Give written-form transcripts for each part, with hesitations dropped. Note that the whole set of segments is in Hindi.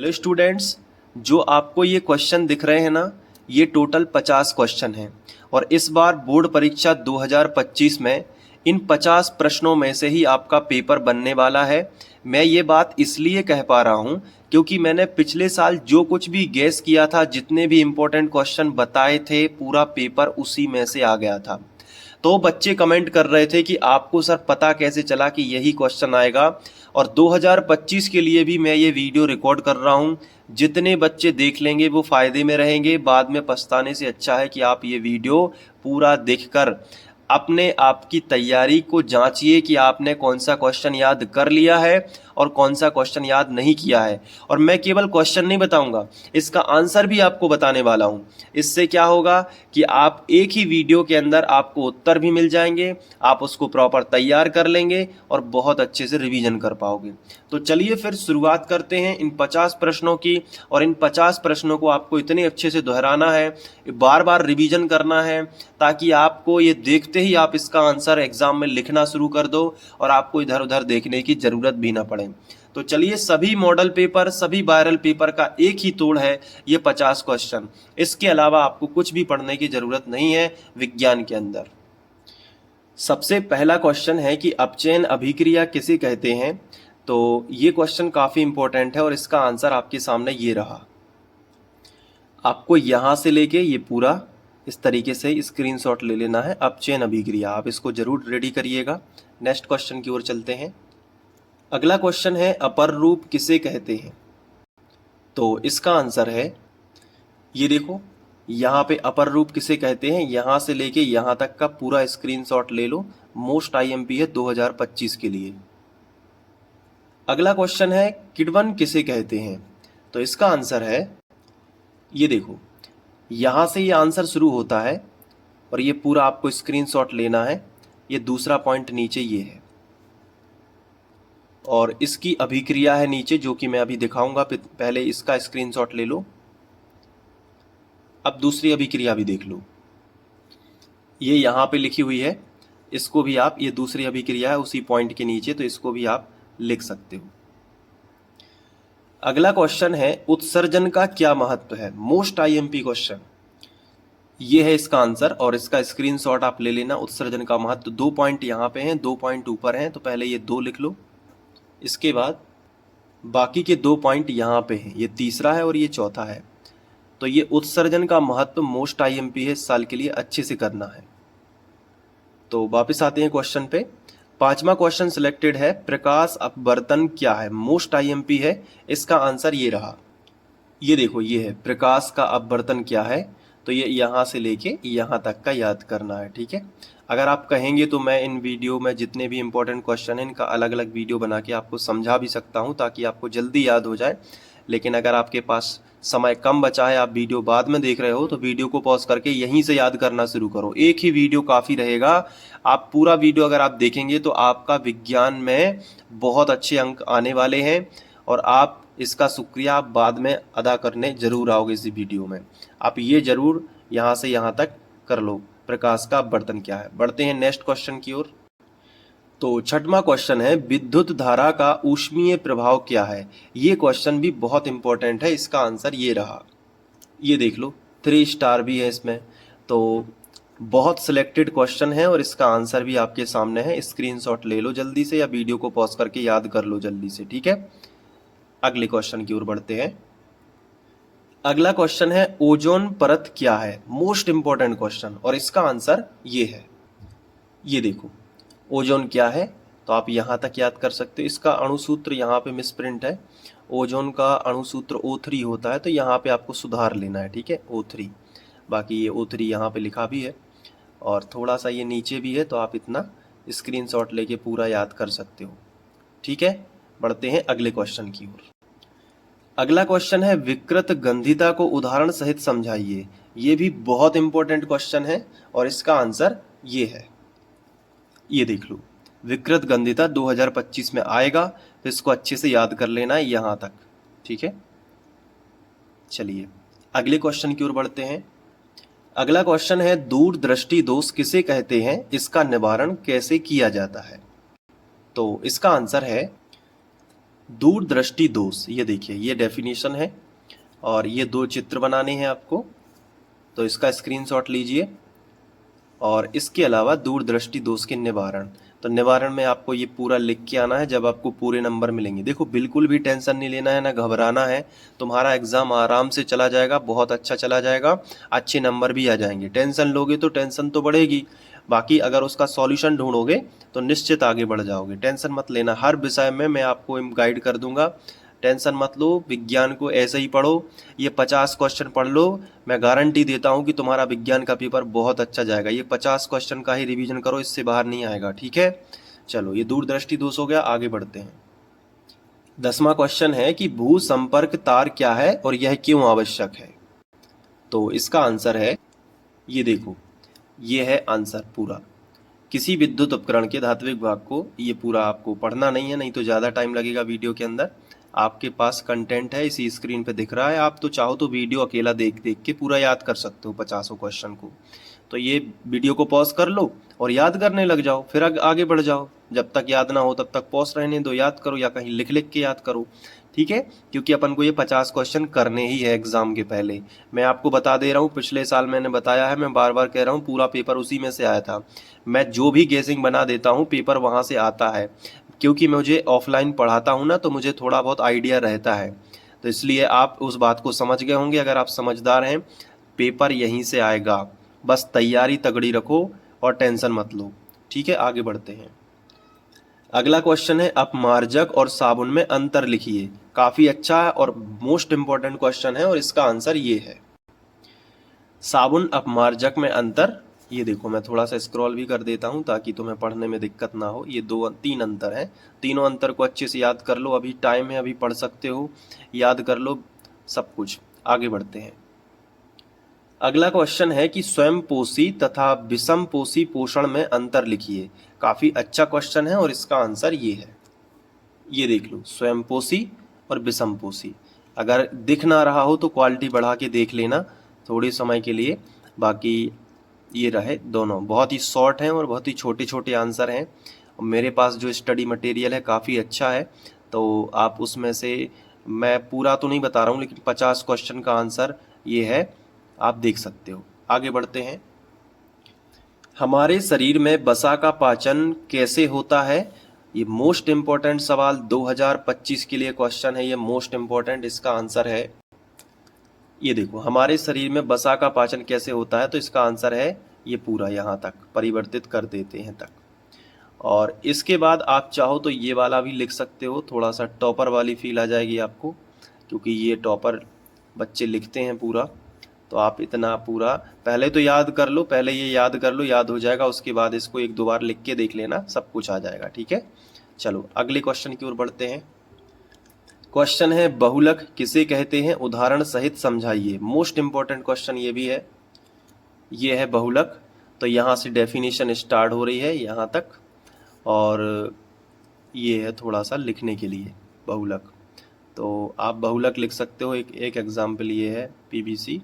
हेलो स्टूडेंट्स, जो आपको ये क्वेश्चन दिख रहे हैं ना, ये टोटल 50 क्वेश्चन हैं और इस बार बोर्ड परीक्षा 2025 में इन 50 प्रश्नों में से ही आपका पेपर बनने वाला है। मैं ये बात इसलिए कह पा रहा हूँ क्योंकि मैंने पिछले साल जो कुछ भी गेस किया था, जितने भी इम्पोर्टेंट क्वेश्चन बताए थे, पूरा पेपर उसी में से आ गया था। तो बच्चे कमेंट कर रहे थे कि आपको सर पता कैसे चला कि यही क्वेश्चन आएगा। और 2025 के लिए भी मैं ये वीडियो रिकॉर्ड कर रहा हूँ। जितने बच्चे देख लेंगे वो फायदे में रहेंगे। बाद में पछताने से अच्छा है कि आप ये वीडियो पूरा देखकर अपने आप की तैयारी को जांचिए कि आपने कौन सा क्वेश्चन याद कर लिया है और कौन सा क्वेश्चन याद नहीं किया है। और मैं केवल क्वेश्चन नहीं बताऊंगा, इसका आंसर भी आपको बताने वाला हूं। इससे क्या होगा कि आप एक ही वीडियो के अंदर आपको उत्तर भी मिल जाएंगे, आप उसको प्रॉपर तैयार कर लेंगे और बहुत अच्छे से रिवीजन कर पाओगे। तो चलिए फिर शुरुआत करते हैं इन 50 प्रश्नों की। और इन 50 प्रश्नों को आपको इतने अच्छे से दोहराना है, बार बार रिवीजन करना है, ताकि आपको ये देखते ही आप इसका आंसर एग्जाम में लिखना शुरू कर दो और आपको इधर उधर देखने की जरूरत भी ना पड़े। तो चलिए, सभी मॉडल पेपर, सभी वायरल पेपर का एक ही तोड़ है, ये 50 क्वेश्चन। इसके अलावा आपको कुछ भी पढ़ने की जरूरत नहीं है विज्ञान के अंदर। सबसे पहला क्वेश्चन है कि अपचयन अभिक्रिया किसे कहते हैं। तो ये क्वेश्चन काफी इंपॉर्टेंट है और इसका आंसर आपके सामने ये रहा। आपको यहां से लेके ये पूरा इस तरीके से स्क्रीनशॉट ले लेना है। अपचयन अभिक्रिया, आप इसको जरूर रेडी करिएगा। नेक्स्ट क्वेश्चन की ओर चलते हैं। अगला क्वेश्चन है, अपर रूप किसे कहते हैं। तो इसका आंसर है, ये देखो यहाँ पे अपर रूप किसे कहते हैं, यहां से लेके यहां तक का पूरा स्क्रीनशॉट ले लो। मोस्ट आईएमपी है 2025 के लिए। अगला क्वेश्चन है, किण्वन किसे कहते हैं। तो इसका आंसर है, ये देखो यहां से ये आंसर शुरू होता है और ये पूरा आपको स्क्रीनशॉट लेना है। ये दूसरा पॉइंट नीचे ये है और इसकी अभिक्रिया है नीचे, जो कि मैं अभी दिखाऊंगा। पहले इसका स्क्रीनशॉट ले लो। अब दूसरी अभिक्रिया भी देख लो, ये यहाँ पे लिखी हुई है। इसको भी आप, ये दूसरी अभिक्रिया है उसी पॉइंट के नीचे, तो इसको भी आप लिख सकते हो। अगला क्वेश्चन है, उत्सर्जन का क्या महत्व है। मोस्ट आईएमपी क्वेश्चन ये है इसका आंसर और इसका स्क्रीनशॉट आप ले लेना। उत्सर्जन का महत्व, 2 पॉइंट यहाँ पे हैं, 2 पॉइंट ऊपर हैं, तो पहले ये 2 लिख लो। इसके बाद बाकी के 2 पॉइंट यहाँ पे हैं, ये तीसरा है और ये चौथा है। तो ये उत्सर्जन का महत्व मोस्ट आईएमपी है, इस साल के लिए अच्छे से करना है। तो वापस आते हैं क्वेश्चन पे। 5वां क्वेश्चन सिलेक्टेड है, प्रकाश अपवर्तन क्या है। मोस्ट आईएमपी है, इसका आंसर ये रहा। ये देखो, ये है प्रकाश का अपवर्तन क्या है। तो ये यहाँ से लेके यहाँ तक का याद करना है, ठीक है। अगर आप कहेंगे तो मैं इन वीडियो में जितने भी इंपॉर्टेंट क्वेश्चन हैं, इनका अलग अलग वीडियो बना के आपको समझा भी सकता हूँ, ताकि आपको जल्दी याद हो जाए। लेकिन अगर आपके पास समय कम बचा है, आप वीडियो बाद में देख रहे हो, तो वीडियो को पॉज करके यहीं से याद करना शुरू करो। एक ही वीडियो काफ़ी रहेगा। आप पूरा वीडियो अगर आप देखेंगे तो आपका विज्ञान में बहुत अच्छे अंक आने वाले हैं और आप इसका शुक्रिया आप बाद में अदा करने जरूर आओगे इसी वीडियो में। आप ये जरूर यहाँ से यहाँ तक कर लो, प्रकाश का अपवर्तन क्या है। बढ़ते हैं नेक्स्ट क्वेश्चन की ओर। तो 6वां क्वेश्चन है, विद्युत धारा का ऊष्मीय प्रभाव क्या है। ये क्वेश्चन भी बहुत इंपॉर्टेंट है, इसका आंसर ये रहा। ये देख लो, 3 स्टार भी है इसमें। तो बहुत सिलेक्टेड क्वेश्चन है और इसका आंसर भी आपके सामने है। स्क्रीनशॉट ले लो जल्दी से या वीडियो को पॉज करके याद कर लो जल्दी से, ठीक है। अगले क्वेश्चन की ओर बढ़ते हैं। अगला क्वेश्चन है, ओजोन परत क्या है। मोस्ट इंपॉर्टेंट क्वेश्चन और इसका आंसर ये है। ये देखो, ओजोन क्या है, तो आप यहाँ तक याद कर सकते हो। इसका अणुसूत्र यहाँ पे मिसप्रिंट है। ओजोन का अणुसूत्र O3 होता है, तो यहाँ पे आपको सुधार लेना है, ठीक है, O3। बाकी ये O3 यहाँ पे लिखा भी है और थोड़ा सा ये नीचे भी है, तो आप इतना स्क्रीनशॉट लेके पूरा याद कर सकते हो, ठीक है। बढ़ते हैं अगले क्वेश्चन की ओर। अगला क्वेश्चन है, विकृत गंधिता को उदाहरण सहित समझाइए। ये भी बहुत इंपॉर्टेंट क्वेश्चन है और इसका आंसर ये है। ये देख लो, विकृत गंधिता 2025 में आएगा, तो इसको अच्छे से याद कर लेना है यहाँ तक, ठीक है। चलिए अगले क्वेश्चन की ओर बढ़ते हैं। अगला क्वेश्चन है, दूरदृष्टि दोष किसे कहते हैं, इसका निवारण कैसे किया जाता है। तो इसका आंसर है, दूरदृष्टि दोष, ये देखिए ये डेफिनेशन है और ये दो चित्र बनाने हैं आपको, तो इसका स्क्रीनशॉट लीजिए। और इसके अलावा दूरदृष्टि दोष के निवारण, तो निवारण में आपको ये पूरा लिख के आना है जब आपको पूरे नंबर मिलेंगे। देखो बिल्कुल भी टेंशन नहीं लेना है, ना घबराना है, तुम्हारा एग्जाम आराम से चला जाएगा, बहुत अच्छा चला जाएगा, अच्छे नंबर भी आ जाएंगे। टेंशन लोगे तो टेंशन तो बढ़ेगी, बाकी अगर उसका सॉल्यूशन ढूंढोगे तो निश्चित आगे बढ़ जाओगे। टेंशन मत लेना, हर विषय में मैं आपको गाइड कर दूंगा, टेंशन मत लो। विज्ञान को ऐसे ही पढ़ो, ये 50 क्वेश्चन पढ़ लो, मैं गारंटी देता हूँ कि तुम्हारा विज्ञान का पेपर बहुत अच्छा जाएगा। ये 50 क्वेश्चन का ही रिवीजन करो, इससे बाहर नहीं आएगा, ठीक है। चलो ये दूरदृष्टि दोष हो गया, आगे बढ़ते हैं। 10वां क्वेश्चन है कि भू संपर्क तार क्या है और यह क्यों आवश्यक है। तो इसका आंसर है, ये देखो, ये है आंसर पूरा। किसी विद्युत उपकरण के धात्विक भाग को, ये पूरा आपको पढ़ना नहीं है, नहीं तो ज़्यादा टाइम लगेगा वीडियो के अंदर। आपके पास कंटेंट है, इसी स्क्रीन पे दिख रहा है, आप तो चाहो तो वीडियो अकेला देख देख के पूरा याद कर सकते हो 50 क्वेश्चन को। तो ये वीडियो को पॉज कर लो और याद करने लग जाओ, फिर आगे बढ़ जाओ। जब तक याद ना हो तब तक पॉज रहने दो, याद करो या कहीं लिख लिख के याद करो, ठीक है। क्योंकि अपन को ये 50 क्वेश्चन करने ही है एग्जाम के पहले। मैं आपको बता दे रहा हूँ, पिछले साल मैंने बताया है, मैं बार बार कह रहा हूँ, पूरा पेपर उसी में से आया था। मैं जो भी गेसिंग बना देता हूँ पेपर वहाँ से आता है, क्योंकि मुझे ऑफलाइन पढ़ाता हूँ ना, तो मुझे थोड़ा बहुत आइडिया रहता है। तो इसलिए आप उस बात को समझ गए होंगे, अगर आप समझदार हैं, पेपर यहीं से आएगा। बस तैयारी तगड़ी रखो और टेंशन मत लो, ठीक है। आगे बढ़ते हैं। अगला क्वेश्चन है, अपमार्जक और साबुन में अंतर लिखिए। काफ़ी अच्छा है और मोस्ट इंपॉर्टेंट क्वेश्चन है और इसका आंसर ये है, साबुन अपमार्जक में अंतर। ये देखो मैं थोड़ा सा स्क्रॉल भी कर देता हूँ ताकि तुम्हें पढ़ने में दिक्कत ना हो। ये तीन अंतर हैं, तीनों अंतर को अच्छे से याद कर लो, अभी टाइम है, अभी पढ़ सकते हो, याद कर लो सब कुछ। आगे बढ़ते हैं। अगला क्वेश्चन है कि स्वयंपोषी तथा विषमपोषी पोषण में अंतर लिखिए। काफ़ी अच्छा क्वेश्चन है और इसका आंसर ये है, ये देख लो, स्वयंपोषी और विषमपोषी। अगर दिख ना रहा हो तो क्वालिटी बढ़ा के देख लेना थोड़े समय के लिए। बाकी ये रहे दोनों, बहुत ही शॉर्ट हैं और बहुत ही छोटे छोटे आंसर हैं। मेरे पास जो स्टडी मटेरियल है काफ़ी अच्छा है, तो आप उसमें से, मैं पूरा तो नहीं बता रहा हूँ, लेकिन 50 क्वेश्चन का आंसर ये है, आप देख सकते हो। आगे बढ़ते हैं। हमारे शरीर में वसा का पाचन कैसे होता है। ये मोस्ट इम्पोर्टेंट सवाल 2025 के लिए क्वेश्चन है, ये मोस्ट इम्पोर्टेंट। इसका आंसर है, ये देखो, हमारे शरीर में वसा का पाचन कैसे होता है, तो इसका आंसर है ये पूरा, यहाँ तक परिवर्तित कर देते हैं तक। और इसके बाद आप चाहो तो ये वाला भी लिख सकते हो, थोड़ा सा टॉपर वाली फील आ जाएगी आपको, क्योंकि ये टॉपर बच्चे लिखते हैं पूरा। तो आप इतना पूरा पहले तो याद कर लो, पहले ये याद कर लो, याद हो जाएगा, उसके बाद इसको एक दो बार लिख के देख लेना, सब कुछ आ जाएगा, ठीक है। चलो अगले क्वेश्चन की ओर बढ़ते हैं। क्वेश्चन है, बहुलक किसे कहते हैं, उदाहरण सहित समझाइए। मोस्ट इंपॉर्टेंट क्वेश्चन ये भी है, ये है बहुलक। तो यहाँ से डेफिनेशन स्टार्ट हो रही है यहाँ तक, और ये है थोड़ा सा लिखने के लिए बहुलक। तो आप बहुलक लिख सकते हो। एक एग्जाम्पल ये है, पीवीसी।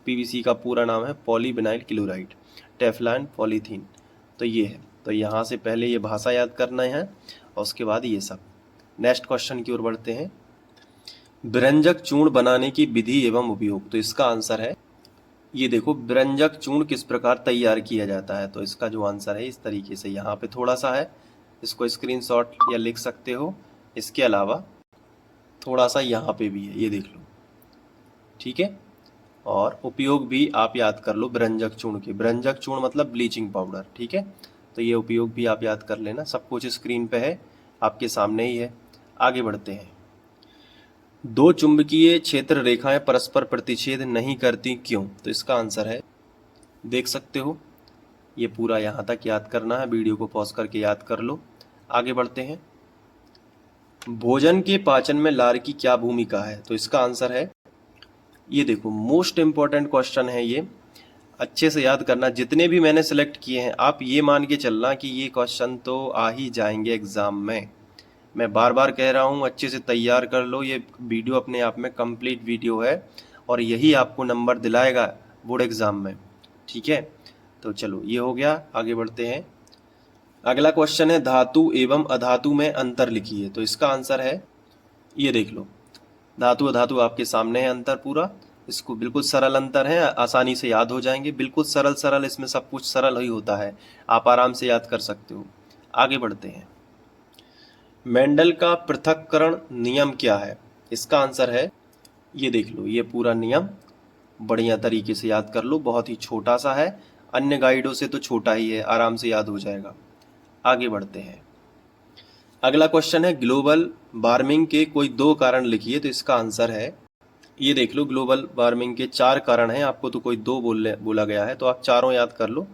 पीवीसी का पूरा नाम है पॉलीविनाइल क्लोराइड, टेफ्लॉन, पॉलीथीन। तो ये है, तो यहाँ से पहले ये भाषा याद करना है और उसके बाद ये सब। नेक्स्ट क्वेश्चन की ओर बढ़ते हैं। व्यंजक चूर्ण बनाने की विधि एवं उपयोग, तो इसका आंसर है, ये देखो, व्यंजक चूर्ण किस प्रकार तैयार किया जाता है। तो इसका जो आंसर है इस तरीके से, यहाँ पे थोड़ा सा है, इसको स्क्रीनशॉट या लिख सकते हो। इसके अलावा थोड़ा सा यहाँ पे भी है, ये देख लो, ठीक है। और उपयोग भी आप याद कर लो व्यंजक चूर्ण के। व्यंजक चूर्ण मतलब ब्लीचिंग पाउडर, ठीक है। तो ये उपयोग भी आप याद कर लेना, सब कुछ स्क्रीन पे है, आपके सामने ही है। आगे बढ़ते हैं। दो चुंबकीय क्षेत्र रेखाएं परस्पर प्रतिच्छेद नहीं करती, क्यों। तो इसका आंसर है, देख सकते हो, ये पूरा यहाँ तक याद करना है, वीडियो को पॉज करके याद कर लो। आगे बढ़ते हैं। भोजन के पाचन में लार की क्या भूमिका है। तो इसका आंसर है, ये देखो, मोस्ट इंपॉर्टेंट क्वेश्चन है ये, अच्छे से याद करना। जितने भी मैंने सेलेक्ट किए हैं आप ये मान के चलना कि ये क्वेश्चन तो आ ही जाएंगे एग्जाम में। मैं बार बार कह रहा हूँ, अच्छे से तैयार कर लो। ये वीडियो अपने आप में कंप्लीट वीडियो है और यही आपको नंबर दिलाएगा बोर्ड एग्जाम में, ठीक है। तो चलो ये हो गया, आगे बढ़ते हैं। अगला क्वेश्चन है, धातु एवं अधातु में अंतर लिखिए। तो इसका आंसर है, ये देख लो, धातु अधातु आपके सामने है अंतर पूरा। इसको बिल्कुल सरल अंतर है, आसानी से याद हो जाएंगे, बिल्कुल सरल सरल, इसमें सब कुछ सरल ही होता है, आप आराम से याद कर सकते हो। आगे बढ़ते हैं। मेंडल का पृथक्करण नियम क्या है? इसका आंसर है, ये देख लो, ये पूरा नियम बढ़िया तरीके से याद कर लो, बहुत ही छोटा सा है, अन्य गाइडों से तो छोटा ही है, आराम से याद हो जाएगा। आगे बढ़ते हैं। अगला क्वेश्चन है, ग्लोबल वार्मिंग के कोई 2 कारण लिखिए। तो इसका आंसर है, ये देख लो, ग्लोबल वार्मिंग के 4 कारण हैं, आपको तो कोई 2 बोला गया है, तो आप चारों याद कर लो,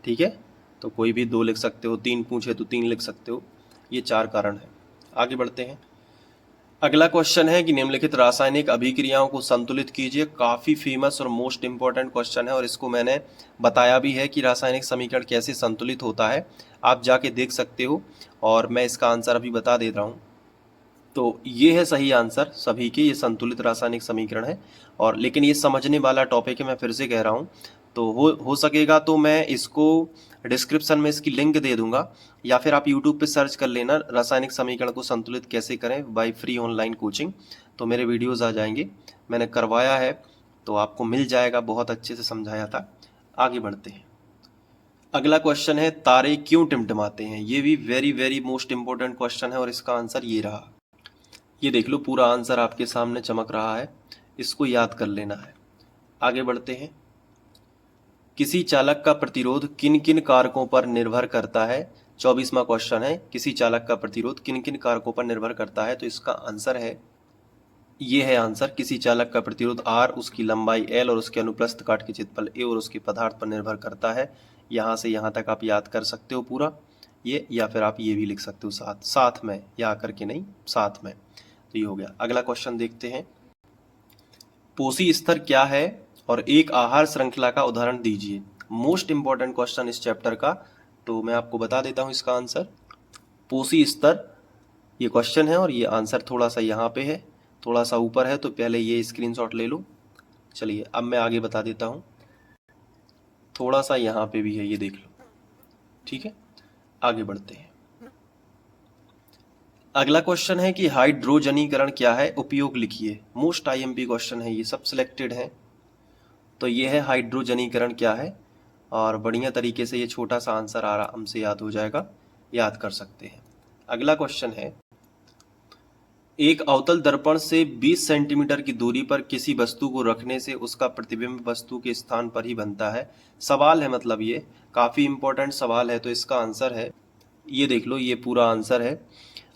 ठीक है। तो कोई भी 2 लिख सकते हो, 3 पूछे तो 3 लिख सकते हो, ये 4 कारण हैं। आगे बढ़ते हैं। अगला क्वेश्चन है कि निम्नलिखित रासायनिक अभिक्रियाओं को संतुलित कीजिए। काफ़ी फेमस और मोस्ट इंपॉर्टेंट क्वेश्चन है, और इसको मैंने बताया भी है कि रासायनिक समीकरण कैसे संतुलित होता है, आप जाके देख सकते हो, और मैं इसका आंसर अभी बता दे रहा हूँ। तो ये है सही आंसर सभी के, ये संतुलित रासायनिक समीकरण है। और लेकिन ये समझने वाला टॉपिक है, मैं फिर से कह रहा हूँ। तो हो सकेगा तो मैं इसको डिस्क्रिप्शन में इसकी लिंक दे दूंगा, या फिर आप यूट्यूब पे सर्च कर लेना रासायनिक समीकरण को संतुलित कैसे करें बाय फ्री ऑनलाइन कोचिंग, तो मेरे वीडियोज़ आ जाएंगे, मैंने करवाया है, तो आपको मिल जाएगा, बहुत अच्छे से समझाया था। आगे बढ़ते हैं। अगला क्वेश्चन है, तारे क्यों टिमटिमाते हैं? ये भी very very most important question है, और इसका आंसर ये रहा। ये देख लो, पूरा आंसर आपके सामने चमक रहा है, इसको याद कर लेना है। आगे बढ़ते हैं। किसी चालक का प्रतिरोध किन किन कारकों पर निर्भर करता है? 24वां क्वेश्चन है, किसी चालक का प्रतिरोध किन किन कारकों पर निर्भर करता है? तो इसका आंसर है, ये है आंसर, किसी चालक का प्रतिरोध R, उसकी लंबाई L और उसके अनुप्रस्थ काट के क्षेत्रफल A और उसके पदार्थ पर निर्भर करता है। यहाँ से यहाँ तक आप याद कर सकते हो पूरा ये, या फिर आप ये भी लिख सकते हो साथ साथ में, या करके नहीं, साथ में। तो ये हो गया। अगला क्वेश्चन देखते हैं। पोषी स्तर क्या है और एक आहार श्रृंखला का उदाहरण दीजिए। मोस्ट इंपॉर्टेंट क्वेश्चन इस चैप्टर का, तो मैं आपको बता देता हूँ इसका आंसर। पोषी स्तर ये क्वेश्चन है, और ये आंसर थोड़ा सा यहाँ पे है, थोड़ा सा ऊपर है, तो पहले ये स्क्रीनशॉट ले लो। चलिए अब मैं आगे बता देता हूँ, थोड़ा सा यहाँ पे भी है, ये देख लो, ठीक है। आगे बढ़ते हैं। अगला क्वेश्चन है कि हाइड्रोजनीकरण क्या है, उपयोग लिखिए। मोस्ट आईएमपी क्वेश्चन है, ये सब सिलेक्टेड है। तो ये है हाइड्रोजनीकरण क्या है, और बढ़िया तरीके से ये छोटा सा आंसर आराम से याद हो जाएगा, याद कर सकते हैं। अगला क्वेश्चन है, एक अवतल दर्पण से 20 सेंटीमीटर की दूरी पर किसी वस्तु को रखने से उसका प्रतिबिंब वस्तु के स्थान पर ही बनता है। सवाल है, मतलब ये काफ़ी इंपॉर्टेंट सवाल है, तो इसका आंसर है, ये देख लो, ये पूरा आंसर है।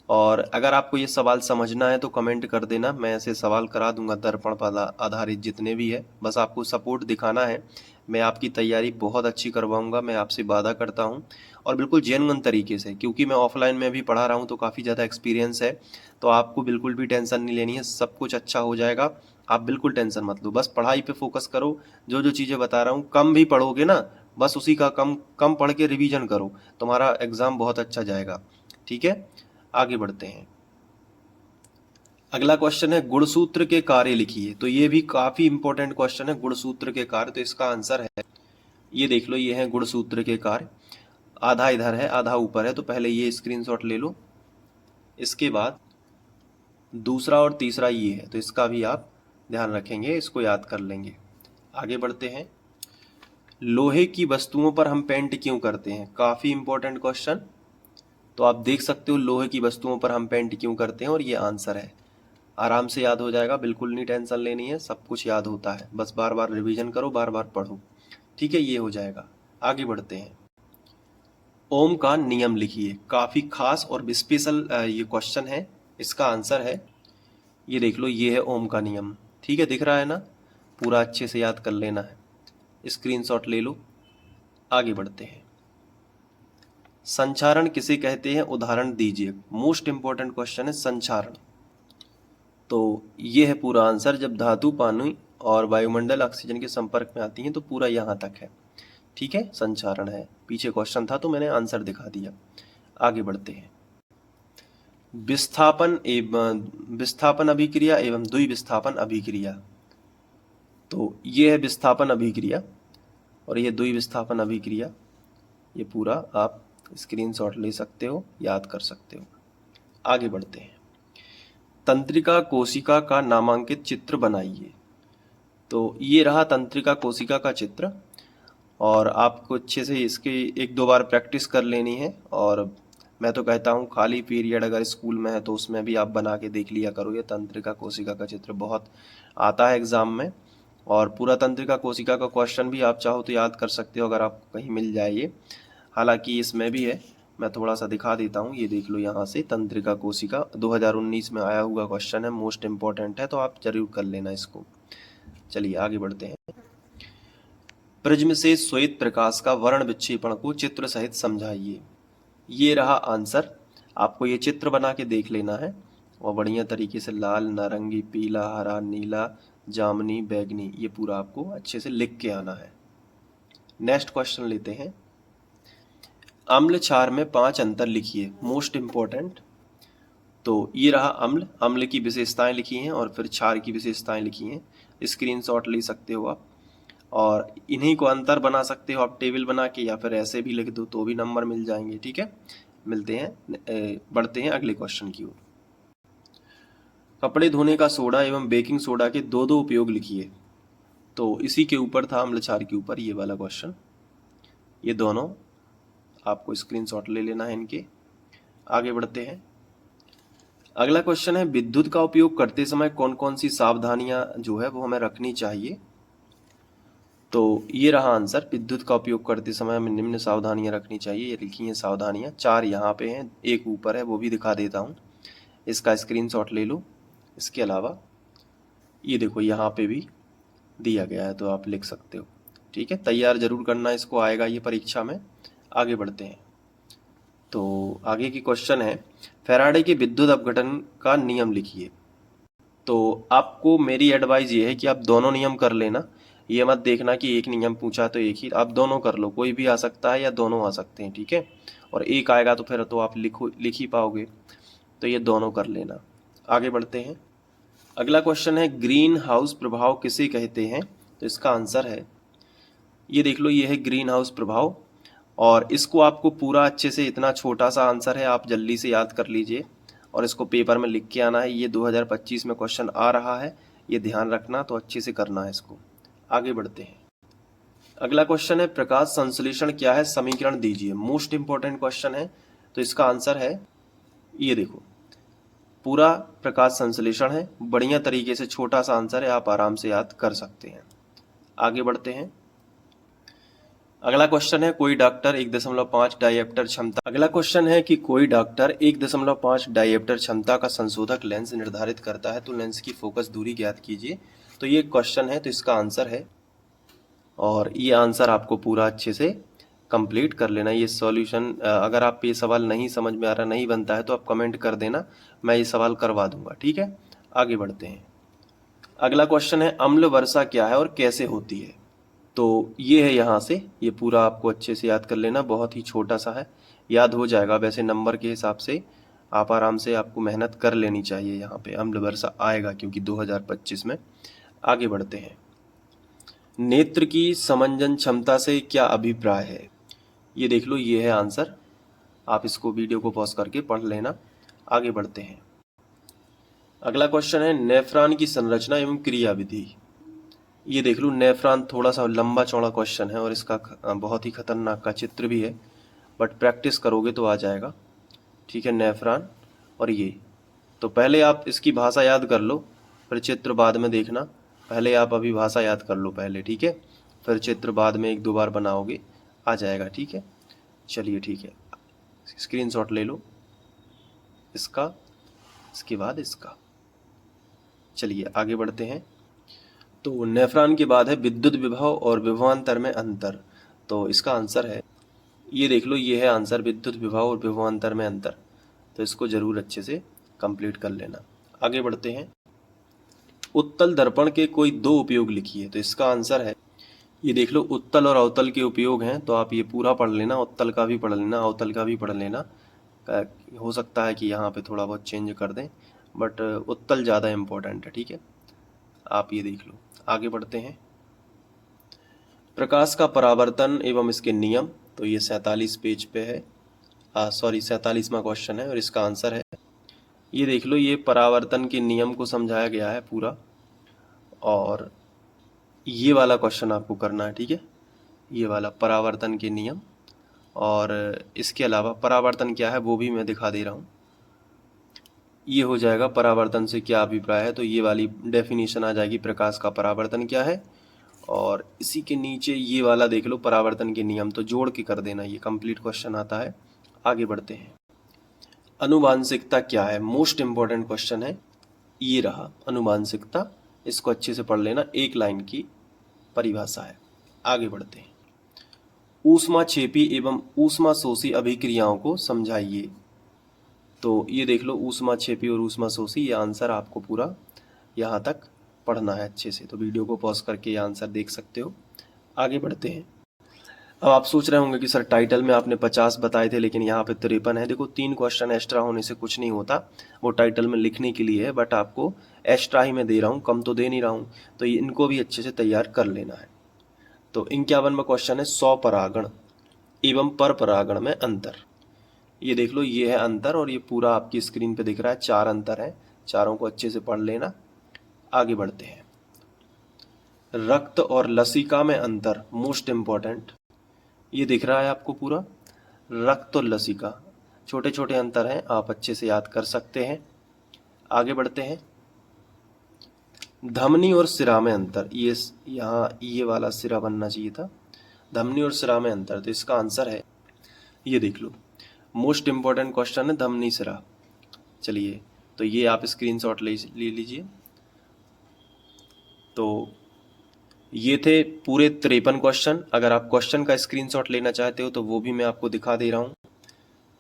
और अगर आपको ये सवाल समझना है तो कमेंट कर देना, मैं ऐसे सवाल करा दूंगा दर्पण पर आधारित जितने भी है, बस आपको सपोर्ट दिखाना है। मैं आपकी तैयारी बहुत अच्छी करवाऊंगा, मैं आपसे वादा करता हूं, और बिल्कुल जेन्युइन तरीके से, क्योंकि मैं ऑफलाइन में भी पढ़ा रहा हूं तो काफ़ी ज़्यादा एक्सपीरियंस है। तो आपको बिल्कुल भी टेंशन नहीं लेनी है, सब कुछ अच्छा हो जाएगा, आप बिल्कुल टेंशन मत लो, बस पढ़ाई पे फोकस करो। जो जो चीज़ें बता रहा हूँ, कम भी पढ़ोगे ना, बस उसी का कम कम पढ़ के रिवीजन करो, तुम्हारा एग्ज़ाम बहुत अच्छा जाएगा, ठीक है। आगे बढ़ते हैं। अगला क्वेश्चन है, गुणसूत्र के कार्य लिखिए। तो ये भी काफी इंपॉर्टेंट क्वेश्चन है, गुणसूत्र के कार्य। तो इसका आंसर है, ये देख लो, ये है गुणसूत्र के कार्य। आधा इधर है, आधा ऊपर है, तो पहले ये स्क्रीनशॉट ले लो, इसके बाद दूसरा और तीसरा ये है, तो इसका भी आप ध्यान रखेंगे, इसको याद कर लेंगे। आगे बढ़ते हैं। लोहे की वस्तुओं पर हम पेंट क्यों करते हैं? काफी इंपॉर्टेंट क्वेश्चन। तो आप देख सकते हो, लोहे की वस्तुओं पर हम पेंट क्यों करते हैं, और ये आंसर है। आराम से याद हो जाएगा, बिल्कुल नहीं टेंशन लेनी है, सब कुछ याद होता है, बस बार बार रिवीजन करो, बार बार पढ़ो, ठीक है, ये हो जाएगा। आगे बढ़ते हैं। ओम का नियम लिखिए। काफ़ी खास और स्पेशल ये क्वेश्चन है, इसका आंसर है, ये देख लो, ये है ओम का नियम, ठीक है, दिख रहा है ना, पूरा अच्छे से याद कर लेना है, स्क्रीनशॉट ले लो। आगे बढ़ते हैं। संचारण किसे कहते हैं, उदाहरण दीजिए। मोस्ट इंपॉर्टेंट क्वेश्चन है संचारण। तो ये है पूरा आंसर, जब धातु पानी और वायुमंडल ऑक्सीजन के संपर्क में आती हैं, तो पूरा यहाँ तक है, ठीक है, संचारण है। पीछे क्वेश्चन था तो मैंने आंसर दिखा दिया। आगे बढ़ते हैं। विस्थापन अभिक्रिया एवं द्विविस्थापन अभिक्रिया। तो ये है विस्थापन अभिक्रिया, और ये द्विविस्थापन अभिक्रिया, ये पूरा आप स्क्रीनशॉट ले सकते हो, याद कर सकते हो। आगे बढ़ते हैं। तंत्रिका कोशिका का नामांकित चित्र बनाइए। तो ये रहा तंत्रिका कोशिका का चित्र, और आपको अच्छे से इसकी 1-2 बार प्रैक्टिस कर लेनी है। और मैं तो कहता हूँ खाली पीरियड अगर स्कूल में है तो उसमें भी आप बना के देख लिया करो। ये तंत्रिका कोशिका का चित्र बहुत आता है एग्जाम में, और पूरा तंत्रिका कोशिका का क्वेश्चन भी आप चाहो तो याद कर सकते हो अगर आपको कहीं मिल जाए ये। हालांकि इसमें भी है, मैं थोड़ा सा दिखा देता हूँ। ये देख लो यहाँ से, तंत्रिका कोशिका 2019 में आया हुआ क्वेश्चन है, मोस्ट इम्पॉर्टेंट है, तो आप जरूर कर लेना इसको। चलिए आगे बढ़ते हैं। प्रिज्म से श्वेत प्रकाश का वर्ण विक्षेपण को चित्र सहित समझाइए। ये रहा आंसर। आपको ये चित्र बना के देख लेना है, और बढ़िया तरीके से लाल, नारंगी, पीला, हरा, नीला, जामुनी, बैगनी, ये पूरा आपको अच्छे से लिख के आना है। नेक्स्ट क्वेश्चन लेते हैं। अम्ल क्षार में 5 अंतर लिखिए, मोस्ट इम्पोर्टेंट। तो ये रहा अम्ल, अम्ल की विशेषताएं लिखी हैं और फिर क्षार की विशेषताएं लिखी हैं। स्क्रीनशॉट ले सकते हो आप, और इन्हीं को अंतर बना सकते हो आप टेबल बना के, या फिर ऐसे भी लिख दो तो भी नंबर मिल जाएंगे। ठीक है, मिलते हैं, बढ़ते हैं अगले क्वेश्चन की ओर। कपड़े धोने का सोडा एवं बेकिंग सोडा के 2-2 उपयोग लिखिए। तो इसी के ऊपर था, अम्ल क्षार के ऊपर ये वाला क्वेश्चन। ये दोनों आपको स्क्रीनशॉट ले लेना है इनके। आगे बढ़ते हैं। अगला क्वेश्चन है, विद्युत का उपयोग करते समय कौन कौन सी सावधानियां जो है वो हमें रखनी चाहिए। तो ये रहा आंसर। विद्युत का उपयोग करते समय हमें निम्न सावधानियां रखनी चाहिए। ये लिखी हैं सावधानियां, 4 यहाँ पे हैं, एक ऊपर है, वो भी दिखा देता हूँ, इसका स्क्रीनशॉट ले लो। इसके अलावा ये देखो यहाँ पे भी दिया गया है, तो आप लिख सकते हो। ठीक है, तैयार जरूर करना इसको, आएगा ये परीक्षा में। आगे बढ़ते हैं। तो आगे की क्वेश्चन है, फैराडे के विद्युत अपघटन का नियम लिखिए। तो आपको मेरी एडवाइस ये है कि आप दोनों नियम कर लेना। ये मत देखना कि एक नियम पूछा तो एक ही, आप दोनों कर लो, कोई भी आ सकता है या दोनों आ सकते हैं। ठीक है, और एक आएगा तो फिर तो आप लिख ही पाओगे, तो ये दोनों कर लेना। आगे बढ़ते हैं। अगला क्वेश्चन है, ग्रीन हाउस प्रभाव किसे कहते हैं। तो इसका आंसर है, ये देख लो, ये है ग्रीन हाउस प्रभाव, और इसको आपको पूरा अच्छे से, इतना छोटा सा आंसर है, आप जल्दी से याद कर लीजिए और इसको पेपर में लिख के आना है। ये 2025 में क्वेश्चन आ रहा है, ये ध्यान रखना, तो अच्छे से करना है इसको। आगे बढ़ते हैं। अगला क्वेश्चन है, प्रकाश संश्लेषण क्या है, समीकरण दीजिए। मोस्ट इंपॉर्टेंट क्वेश्चन है। तो इसका आंसर है, ये देखो, पूरा प्रकाश संश्लेषण है, बढ़िया तरीके से, छोटा सा आंसर है, आप आराम से याद कर सकते हैं। आगे बढ़ते हैं। अगला क्वेश्चन है, कोई डॉक्टर 1.5 डायप्टर क्षमता। अगला क्वेश्चन है कि कोई डॉक्टर 1.5 डायप्टर क्षमता का संशोधक लेंस निर्धारित करता है, तो लेंस की फोकस दूरी ज्ञात कीजिए। तो ये क्वेश्चन है, तो इसका आंसर है, और ये आंसर आपको पूरा अच्छे से कंप्लीट कर लेना। ये सॉल्यूशन, अगर आप ये सवाल नहीं समझ में आ रहा, नहीं बनता है, तो आप कमेंट कर देना, मैं ये सवाल करवा दूंगा। ठीक है, आगे बढ़ते हैं। अगला क्वेश्चन है, अम्ल वर्षा क्या है और कैसे होती है। तो ये है यहाँ से, ये पूरा आपको अच्छे से याद कर लेना, बहुत ही छोटा सा है, याद हो जाएगा। वैसे नंबर के हिसाब से आप आराम से, आपको मेहनत कर लेनी चाहिए, यहाँ पे अम्ल वर्षा आएगा क्योंकि 2025 में। आगे बढ़ते हैं। नेत्र की समंजन क्षमता से क्या अभिप्राय है। ये देख लो, ये है आंसर, आप इसको वीडियो को पॉज करके पढ़ लेना। आगे बढ़ते हैं। अगला क्वेश्चन है, नेफ्रॉन की संरचना एवं क्रियाविधि। ये देख लो, नेफ्रॉन थोड़ा सा लंबा चौड़ा क्वेश्चन है, और इसका बहुत ही खतरनाक का चित्र भी है, बट प्रैक्टिस करोगे तो आ जाएगा। ठीक है, नेफ्रॉन, और ये तो पहले आप इसकी भाषा याद कर लो, फिर चित्र बाद में देखना। पहले आप अभी भाषा याद कर लो पहले, ठीक है, फिर चित्र बाद में 1-2 बार बनाओगे, आ जाएगा। ठीक है, चलिए ठीक है, स्क्रीनशॉट ले लो इसका, इसके बाद इसका। चलिए आगे बढ़ते हैं। तो नेफ्रॉन के बाद है विद्युत विभव और विभवांतर में अंतर। तो इसका आंसर है, ये देख लो, ये है आंसर, विद्युत विभव और विभवांतर में अंतर। तो इसको जरूर अच्छे से कंप्लीट कर लेना। आगे बढ़ते हैं। उत्तल दर्पण के कोई 2 उपयोग लिखिए। तो इसका आंसर है, ये देख लो, उत्तल और अवतल के उपयोग हैं, तो आप ये पूरा पढ़ लेना, उत्तल का भी पढ़ लेना, अवतल का भी पढ़ लेना। हो सकता है कि यहाँ पे थोड़ा बहुत चेंज कर दें, बट उत्तल ज़्यादा इम्पोर्टेंट है। ठीक है, आप ये देख लो। आगे बढ़ते हैं। प्रकाश का परावर्तन एवं इसके नियम। तो ये 47 पेज पे है, सॉरी 47वां क्वेश्चन है, और इसका आंसर है, ये देख लो, ये परावर्तन के नियम को समझाया गया है पूरा, और ये वाला क्वेश्चन आपको करना है, ठीक है। ये वाला परावर्तन के नियम, और इसके अलावा परावर्तन क्या है वो भी मैं दिखा दे रहा हूँ। ये हो जाएगा परावर्तन से क्या अभिप्राय है, तो ये वाली डेफिनेशन आ जाएगी, प्रकाश का परावर्तन क्या है। और इसी के नीचे ये वाला देख लो, परावर्तन के नियम, तो जोड़ के कर देना, ये कंप्लीट क्वेश्चन आता है। आगे बढ़ते हैं। अनुवांशिकता क्या है, मोस्ट इंपॉर्टेंट क्वेश्चन है। ये रहा अनुवांशिकता, इसको अच्छे से पढ़ लेना, एक लाइन की परिभाषा है। आगे बढ़ते हैं। ऊष्माक्षेपी एवं ऊष्माशोषी अभिक्रियाओं को समझाइए। तो ये देख लो, ऊष्माक्षेपी और ऊष्माशोषी, ये आंसर आपको पूरा यहाँ तक पढ़ना है अच्छे से, तो वीडियो को पॉज करके ये आंसर देख सकते हो। आगे बढ़ते हैं। अब आप सोच रहे होंगे कि सर टाइटल में आपने 50 बताए थे लेकिन यहाँ पे 53 है। देखो 3 क्वेश्चन एक्स्ट्रा होने से कुछ नहीं होता, वो टाइटल में लिखने के लिए है, बट आपको एक्स्ट्रा ही मैं दे रहा हूँ, कम तो दे नहीं रहा हूँ, तो इनको भी अच्छे से तैयार कर लेना है। तो 51वां क्वेश्चन है, स्वपरागण एवं परपरागण में अंतर। ये देख लो, ये है अंतर, और ये पूरा आपकी स्क्रीन पे दिख रहा है, 4 अंतर है, चारों को अच्छे से पढ़ लेना। आगे बढ़ते हैं। रक्त और लसिका में अंतर, मोस्ट इंपॉर्टेंट, ये दिख रहा है आपको पूरा, रक्त और लसिका, छोटे छोटे अंतर हैं, आप अच्छे से याद कर सकते हैं। आगे बढ़ते हैं। धमनी और सिरा में अंतर, ये यहाँ ये वाला सिरा बनना चाहिए था, धमनी और सिरा में अंतर, तो इसका आंसर है, ये देख लो, मोस्ट इंपॉर्टेंट क्वेश्चन है धमनी सिरा। चलिए, तो ये आप स्क्रीनशॉट ले लीजिए। तो ये थे पूरे 53 क्वेश्चन। अगर आप क्वेश्चन का स्क्रीनशॉट लेना चाहते हो तो वो भी मैं आपको दिखा दे रहा हूँ।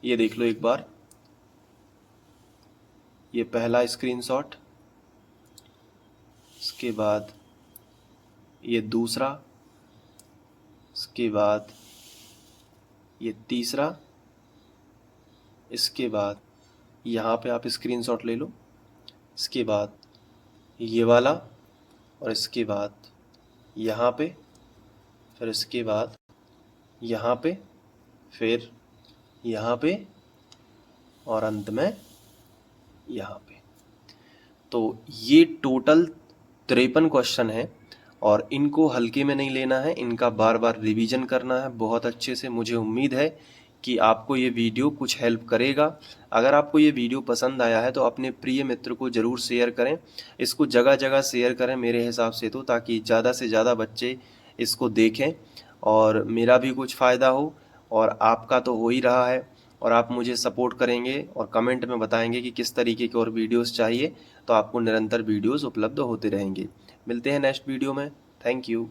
ये देख लो एक बार, ये पहला स्क्रीनशॉट, इसके बाद ये दूसरा, इसके बाद ये तीसरा, इसके बाद यहाँ पे आप स्क्रीनशॉट ले लो, इसके बाद ये वाला, और इसके बाद यहाँ पे, फिर इसके बाद यहाँ पे, फिर यहाँ पे, और अंत में यहाँ पे। तो ये टोटल 53 क्वेश्चन है, और इनको हल्के में नहीं लेना है, इनका बार बार रिवीजन करना है बहुत अच्छे से। मुझे उम्मीद है कि आपको ये वीडियो कुछ हेल्प करेगा। अगर आपको ये वीडियो पसंद आया है तो अपने प्रिय मित्र को ज़रूर शेयर करें, इसको जगह जगह शेयर करें मेरे हिसाब से, तो ताकि ज़्यादा से ज़्यादा बच्चे इसको देखें और मेरा भी कुछ फ़ायदा हो, और आपका तो हो ही रहा है। और आप मुझे सपोर्ट करेंगे और कमेंट में बताएंगे कि किस तरीके के और वीडियोस चाहिए, तो आपको निरंतर वीडियोस उपलब्ध होते रहेंगे। मिलते हैं नेक्स्ट वीडियो में। Thank you.